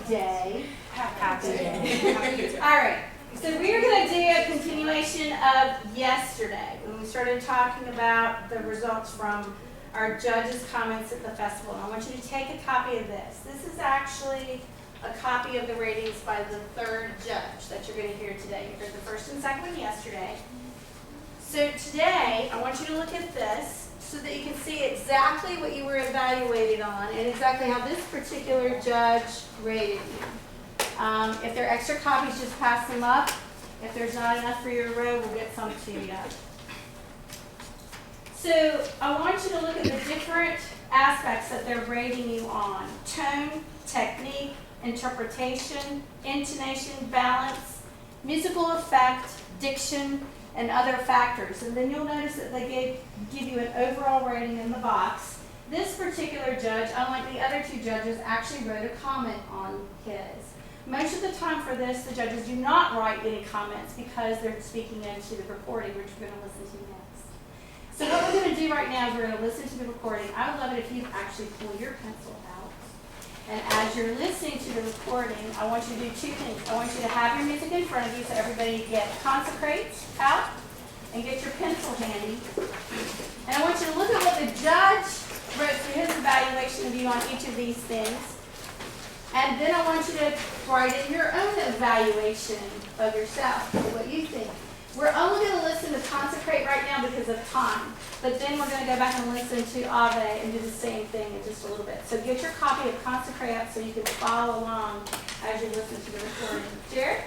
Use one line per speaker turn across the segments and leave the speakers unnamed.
day.
Happy day.
All right. So we're going to do a continuation of yesterday when we started talking about the results from our judges' comments at the festival. And I want you to take a copy of this. This is actually a copy of the ratings by the third judge that you're going to hear today. You heard the first and second one yesterday. So today, I want you to look at this so that you can see exactly what you were evaluated on and exactly how this particular judge rated you. If there are extra copies, just pass them up. If there's not enough for your row, we'll get some to you. So I want you to look at the different aspects that they're rating you on. Tone, technique, interpretation, intonation, balance, musical effect, diction, and other factors. And then you'll notice that they give you an overall rating in the box. This particular judge, unlike the other two judges, actually wrote a comment on his. Most of the time for this, the judges do not write any comments because they're speaking into the recording, which we're going to listen to next. So what we're going to do right now is we're going to listen to the recording. I would love it if you actually pull your pencil out. And as you're listening to the recording, I want you to do two things. I want you to have your music in front of you so everybody get Consecrate out and get your pencil handy. And I want you to look at what the judge wrote for his evaluation of you on each of these things. And then I want you to write in your own evaluation of yourself, what you think. We're only going to listen to Consecrate right now because of time. But then we're going to go back and listen to Ave and do the same thing in just a little bit. So get your copy of Consecrate up so you can follow along as you listen to the recording. Jared?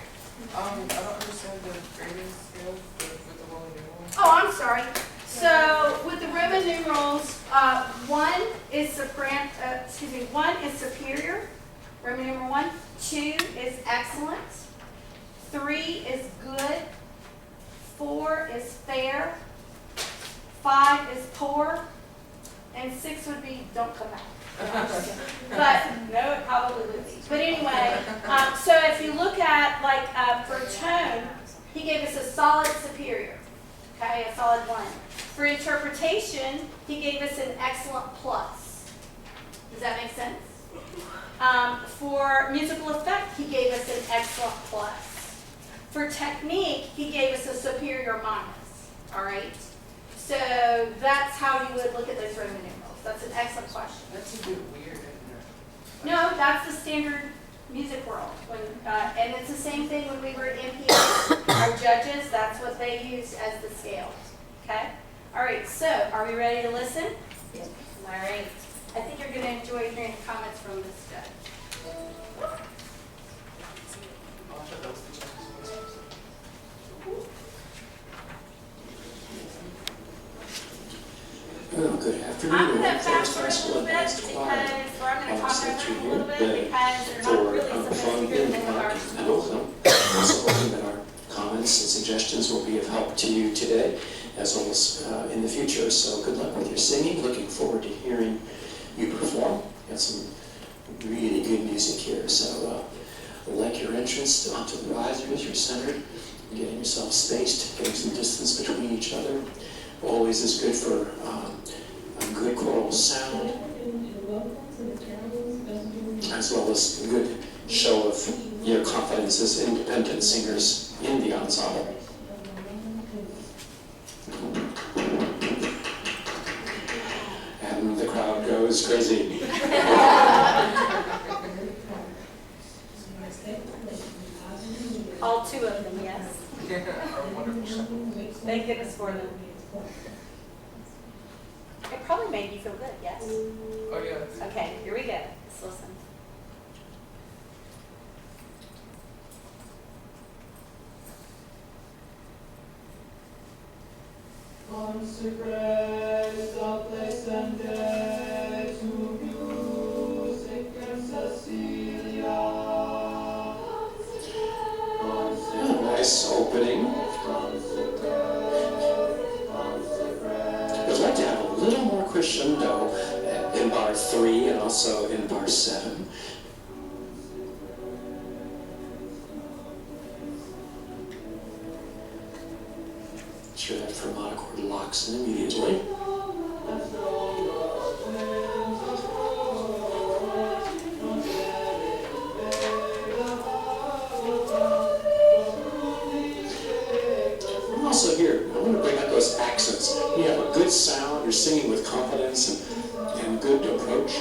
I don't understand the grading scale with the Roman numerals.
Oh, I'm sorry. So with the Roman numerals, one is superior. Roman numeral 1. 2 is excellent. 3 is good. 4 is fair. 5 is poor. And 6 would be don't come back. But no, it probably would be. But anyway, so if you look at for tone, he gave us a solid superior. Okay, a solid 1. For interpretation, he gave us an excellent plus. Does that make sense? For musical effect, he gave us an excellent plus. For technique, he gave us a superior minus. All right? So that's how you would look at those Roman numerals. That's an excellent question.
That's a bit weird, isn't it?
No, that's the standard music world. And it's the same thing when we were at MPS. Our judges, that's what they used as the scale. Okay? All right, so are we ready to listen?
Yes.
All right. I think you're going to enjoy hearing the comments from this judge.
Good afternoon.
I'm going to
Forest
fast
High
forward a
School
little bit
Advanced
because,
Choir.
or I'm going to talk
Set
over
you
them a little
here
bit because they're not really
for
supposed
fun
to hear
and
them with our
and also hoping that our comments and suggestions will be of help to you today as well as in the future. So good luck with your singing. Looking forward to hearing you perform. Got some really good music here. So like your entrance onto the risers, you're centered, getting yourself spaced, getting some distance between each other. Always is good for a good choral sound, as well as a good show of your confidence as independent singers in the ensemble. And the crowd goes crazy.
All 2 of them, yes.
Our wonderful.
Thank goodness for them. It probably made you feel good, yes?
Oh, yeah.
Okay, here we go. Let's listen.
Consecrate the place and day to music and Cecilia.
Nice opening. I'd like to have a little more crescendo in bar 3 and also in bar 7. Sure that fermata chord locks in immediately. singing with confidence and good approach.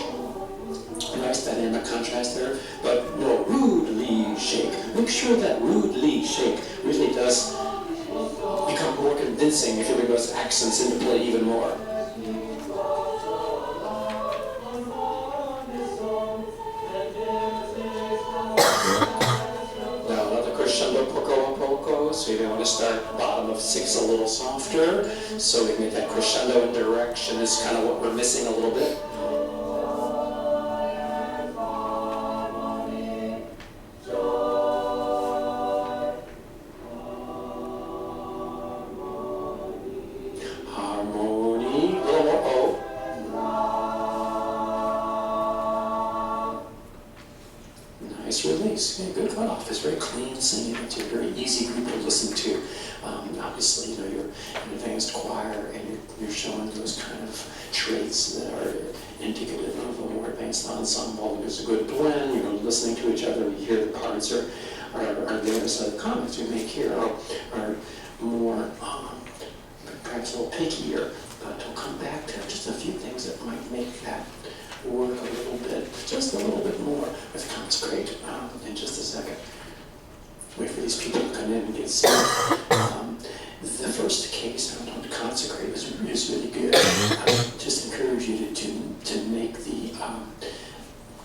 Nice dynamic contrast there, but no rudely shake. Make sure that rudely shake really does become more convincing if you bring those accents into play even more. Now another crescendo poco a poco, so you want to start bottom of 6 a little softer, so we can get that crescendo in direction is kind of what we're missing a little bit. Harmony, a little more O. Nice release. Yeah, good cutoff. It's very clean singing. It's a very easy group to listen to. Obviously, you know, you're an advanced choir and you're showing those kind of traits that are indicative of a more advanced ensemble. There's a good blend. You're listening to each other. You hear the parts are there. So the comments we make here are more perhaps a little pickier, but we'll come back to just a few things that might make that work a little bit, just a little bit more with Consecrate in just a second. Wait for these people to come in and get started. The first case on Consecrate is really good. I would just encourage you to make the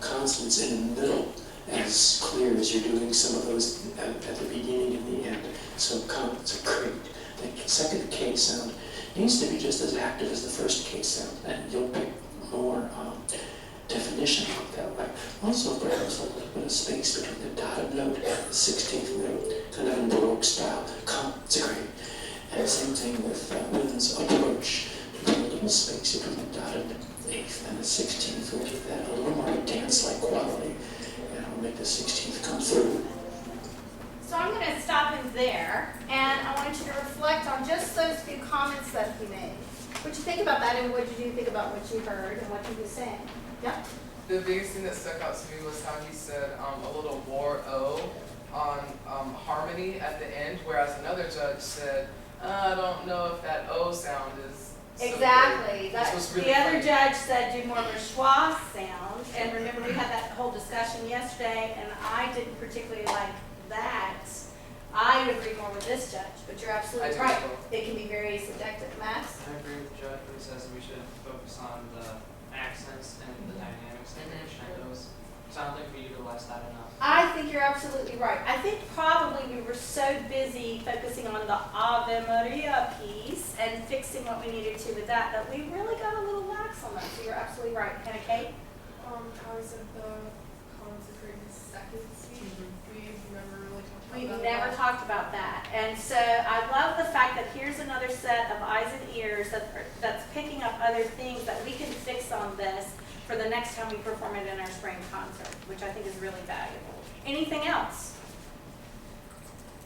consonants in the middle as clear as you're doing some of those at the beginning and the end. So Consecrate. The second K sound needs to be just as active as the first K sound, and you'll pick more definition that way. Also, perhaps a little bit of space between the dotted note and the 16th note, kind of in Baroque style. Consecrate. And same thing with Wynn's approach. Put a little space between the dotted 8th and the 16th. We'll give that a little more dance-like quality, and it'll make the 16th come through.
So I'm going to stop him there, and I want you to reflect on just those few comments that he made. What you think about that, and what did you think about what you heard and what he was saying? Yep.
The biggest thing that stuck out to me was how he said a little war O on harmony at the end, whereas another judge said, I don't know if that O sound is so
Exactly.
great." This was really
The other
funny.
judge said do more of a schwa sound, and remember we had that whole discussion yesterday, and I didn't particularly like that. I agree more with this judge, but you're absolutely
I do
right.
as well.
It can be very seductive. Max?
I agree with the judge when he says we should focus on the accents and the dynamics and the crescendos. So I don't think we utilize that enough.
I think you're absolutely right. I think probably we were so busy focusing on the Ave Maria piece and fixing what we needed to with that we really got a little lax on that. So you're absolutely right. Kind of, Kate?
How I said the consecrated second speech, we've never really talked about
We've
that.
never talked about that. And so I love the fact that here's another set of eyes and ears that's picking up other things that we can fix on this for the next time we perform it in our spring concert, which I think is really valuable. Anything else?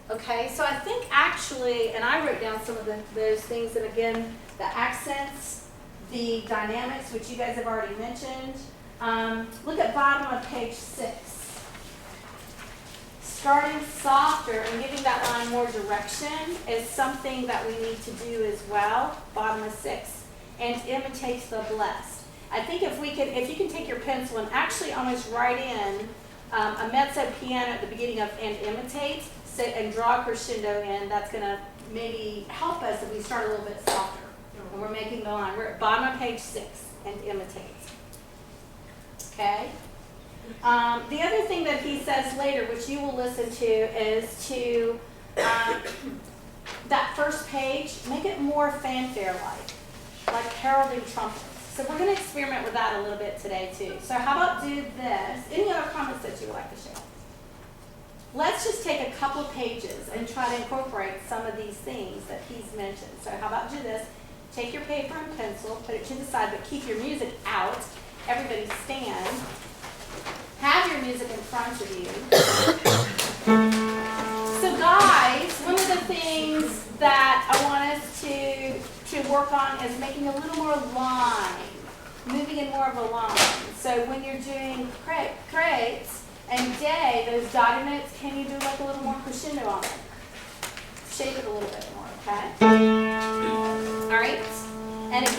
Okay, so I think actually, and I wrote down some of those things, and again, the accents, the dynamics, which you guys have already mentioned. Look at bottom of page 6. Starting softer and giving that line more direction is something that we need to do as well. Bottom of 6, and imitates the blessed. I think if you can take your pencil and actually almost write in a mezzo piano at the beginning of and imitate, and draw a crescendo in, that's going to maybe help us if we start a little bit softer. And we're making the line. We're at bottom of page 6, and imitate. Okay? The other thing that he says later, which you will listen to, is to that first page, make it more fanfare-like heralding trumpets. So we're going to experiment with that a little bit today too. So how about do this? Any other comments that you would like to share? Let's just take a couple of pages and try to incorporate some of these things that he's mentioned. So how about do this? Take your paper and pencil, put it to the side, but keep your music out. Everybody stand. Have your music in front of you. So guys, one of the things that I want us to work on is making a little more line, moving in more of a line. So when you're doing crates and day, those dotted notes, can you do like a little more crescendo on it? Shape it a little bit more, okay? All right? And again,